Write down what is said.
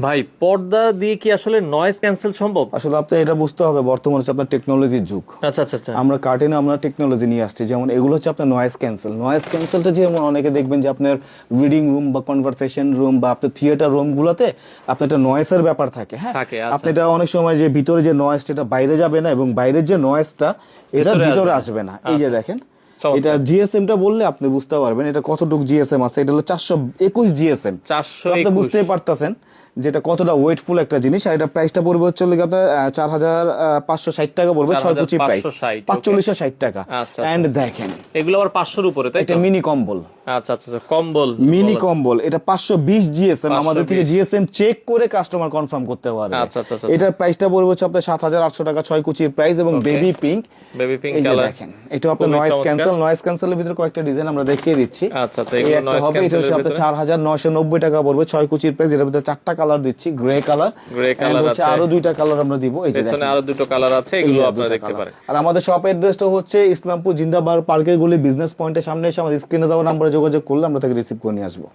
ভাই পর্দা দিয়ে কি আসলে নয়েজ ক্যান্সেল সম্ভব? আসলে আপনার এটা বুঝতে হবে, বর্তমানে হচ্ছে আপনার টেকনোলজির যুগ। আচ্ছা আচ্ছা আচ্ছা। আমরা কার্টেনে আমরা টেকনোলজি নিয়ে আসছি, যেমন এগুলো হচ্ছে আপনার নয়েজ ক্যান্সেলটা যেমন অনেকে দেখবেন যে আপনার রিডিং রুম বা কনভারসেশন রুম বা আপনার থিয়েটার রুম গুলাতে আপনার একটা নয়েজের ব্যাপার থাকে। হ্যাঁ, থাকে, আচ্ছা। আপনি এটা অনেক সময় যে ভিতরে যে নয়েজটা এটা বাইরে যাবে না এবং বাইরের যে নয়েজটা এটা ভিতরে আসবে না। এই যে আচ্ছা। দেখেন, চমৎকার। এটা জিএসএমটা বললে আপনি বুঝতে পারবেন এটা কতটুকু জিএসএম আছে। এটা হলো 421 জিএসএম। 421 আপনি বুঝতেই পারতেছেন যেটা কতটা ওয়েটফুল একটা জিনিস। আর এটা প্রাইসটা পড়বে হচ্ছে আপনার 4,560 টাকা পড়বে, 6 প্রাইস 4560 টাকা। আচ্ছা, এন্ড দেখেন এগুলো আবার 500 এর উপরে, তাই তো? এটা মিনি কম্বল। আচ্ছা আচ্ছা আচ্ছা, কম্বল। মিনি কম্বল, এটা 520 জিএসএম। 520 আমাদের থেকে জিএসএম চেক করে কাস্টমার কনফার্ম করতে পারবে। আচ্ছা আচ্ছা আচ্ছা। এটার প্রাইসটা পড়বে হচ্ছে আপনার 7,800 টাকা, 6 কুচির প্রাইস এবং বেবি পিঙ্ক। বেবি পিঙ্ক এই যে কালার। দেখেন, এটা আপনার নয়েজ ক্যান্সেলের ভিতরে কয়েকটা ডিজাইন আমরা দেখিয়ে দিচ্ছি। আচ্ছা আচ্ছা, এই এগুলো একটা নয়েজ হবে, এটা হচ্ছে ক্যান্সেলের আপনার ভিতরে 4,990 টাকা পড়বে, 6 কুচির প্রাইস। এটার ভিতরে 4টা কালার দিচ্ছি, গ্রে কালার আছে, আরো 2টা কালার আমরা দিব। এই যে পেছনে দেখেন আরো দুটো কালার আছে, এগুলো এই আপনারা দুইটা দেখতে colour। পারেন। আর আমাদের শপ অ্যাড্রেসটা হচ্ছে ইসলামপুর জিন্দাবাদ পার্কের গলি বিজনেস পয়েন্টের সামনে এসে আমাদের স্ক্রিনে দেওয়া নাম্বারে যোগাযোগ করলে আমরা তাকে রিসিভ করে নিয়ে আসবো।